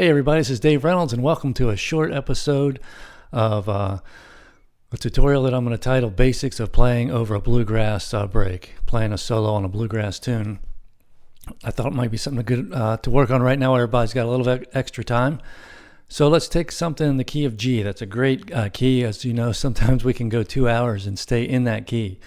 Hey everybody, this is Dave Reynolds and welcome to a short episode of a tutorial that I'm going to title Basics of Playing Over a Bluegrass Break, playing a solo on a bluegrass tune. I thought it might be something good to work on right now. Everybody's got a little bit extra time. So let's take something in the key of G. That's a great key. As you know, sometimes we can go 2 hours and stay in that key.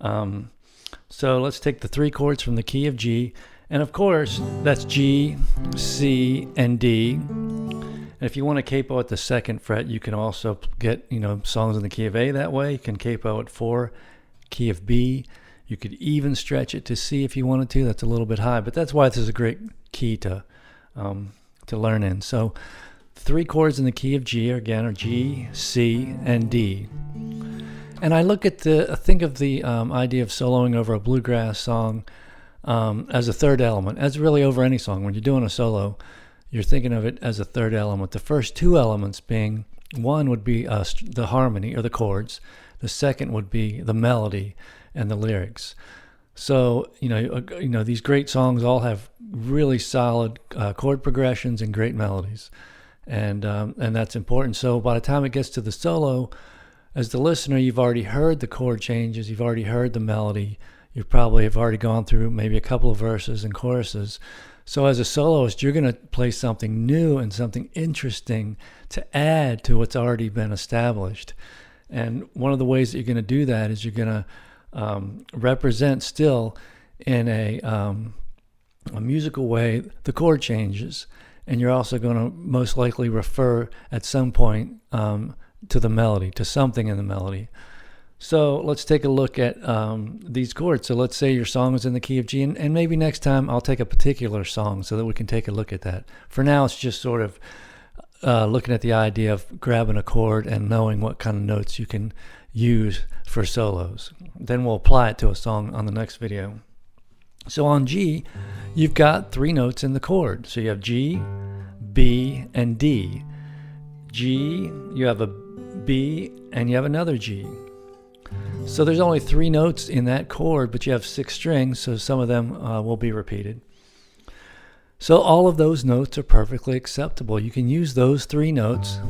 So let's take the three chords from the key of G. And of course, that's G, C, and D. And if you want to capo at the second fret, you can also get, songs in the key of A that way. You can capo at 4, key of B. You could even stretch it to C if you wanted to. That's a little bit high, but that's why this is a great key to learn in. So, three chords in the key of G are G, C, and D. And I think of the idea of soloing over a bluegrass song as a third element, as really over any song. When you're doing a solo, you're thinking of it as a third element. The first two elements being, one would be the harmony or the chords. The second would be the melody and the lyrics. So, these great songs all have really solid chord progressions and great melodies. And that's important. So by the time it gets to the solo, as the listener, you've already heard the chord changes, you've already heard the melody, you probably have already gone through maybe a couple of verses and choruses. So as a soloist, you're going to play something new and something interesting to add to what's already been established. And one of the ways that you're going to do that is you're going to represent still in a musical way the chord changes. And you're also going to most likely refer at some point to the melody, to something in the melody. So let's take a look at these chords. So let's say your song is in the key of G, and maybe next time I'll take a particular song so that we can take a look at that. For now, it's just sort of looking at the idea of grabbing a chord and knowing what kind of notes you can use for solos. Then we'll apply it to a song on the next video. So on G, you've got three notes in the chord. So you have G, B, and D. G, you have a B, and you have another G. So there's only three notes in that chord, but you have 6 strings, so some of them will be repeated. So all of those notes are perfectly acceptable. You can use those three notes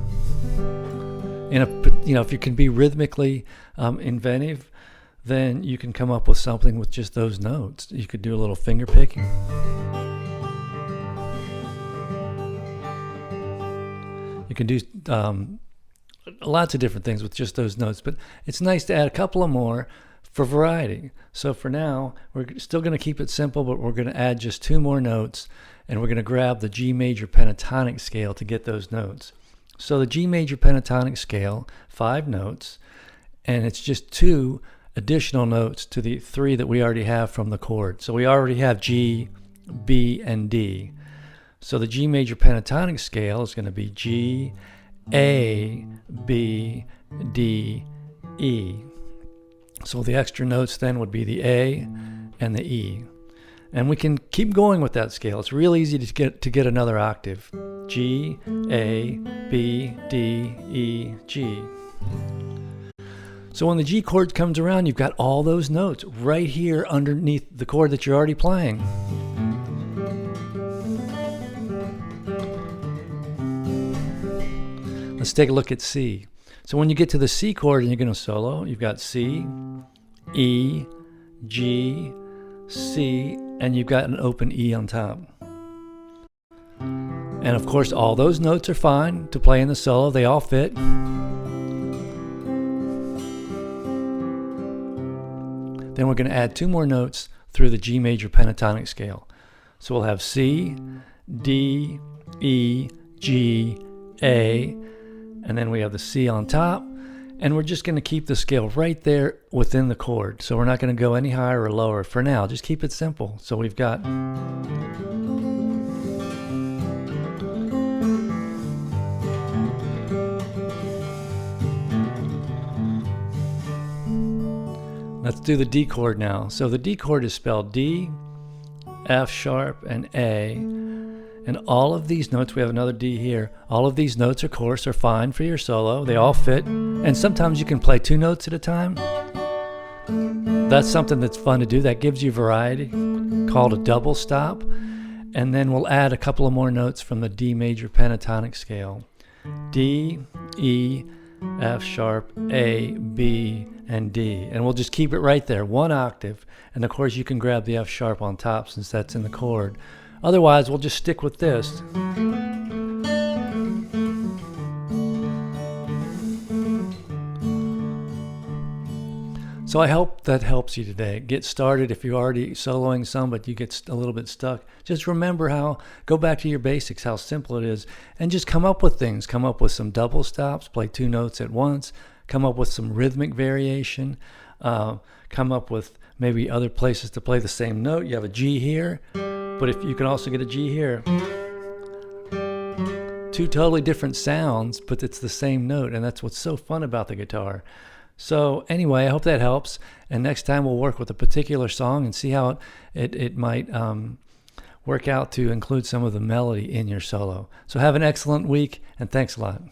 if you can be rhythmically inventive, then you can come up with something with just those notes. You could do a little finger picking. You can do lots of different things with just those notes, but it's nice to add a couple of more for variety. So for now, we're still going to keep it simple, but we're going to add just 2 more notes, and we're going to grab the G major pentatonic scale to get those notes. So the G major pentatonic scale, 5 notes, and it's just 2 additional notes to the 3 that we already have from the chord. So we already have G, B, and D. So the G major pentatonic scale is going to be G, A, B, D, E. So the extra notes then would be the A and the E. And we can keep going with that scale. It's real easy to get another octave. G, A, B, D, E, G. So when the G chord comes around, you've got all those notes right here underneath the chord that you're already playing. Let's take a look at C. So when you get to the C chord and you're going to solo, you've got C, E, G, C, and you've got an open E on top. And of course, all those notes are fine to play in the solo. They all fit. Then we're going to add 2 more notes through the G major pentatonic scale. So we'll have C, D, E, G, A, and then we have the C on top, and we're just going to keep the scale right there within the chord. So we're not going to go any higher or lower for now. Just keep it simple. So we've got let's do the D chord now. So the D chord is spelled D, F sharp, and A. And all of these notes, we have another D here, all of these notes, of course, are fine for your solo. They all fit. And sometimes you can play 2 notes at a time. That's something that's fun to do. That gives you variety, called a double stop. and then we'll add a couple of more notes from the D major pentatonic scale. D, E, F sharp, A, B, and D. And we'll just keep it right there, one octave. And of course you can grab the F sharp on top since that's in the chord. Otherwise, we'll just stick with this. So I hope that helps you today. Get started if you're already soloing some, but you get a little bit stuck. Just remember go back to your basics, how simple it is, and just come up with things. Come up with some double stops, play 2 notes at once, come up with some rhythmic variation, come up with maybe other places to play the same note. You have a G here, but if you can also get a G here. 2 totally different sounds, but it's the same note, and that's what's so fun about the guitar. So anyway, I hope that helps. And next time we'll work with a particular song and see how it might work out to include some of the melody in your solo. So have an excellent week, and thanks a lot.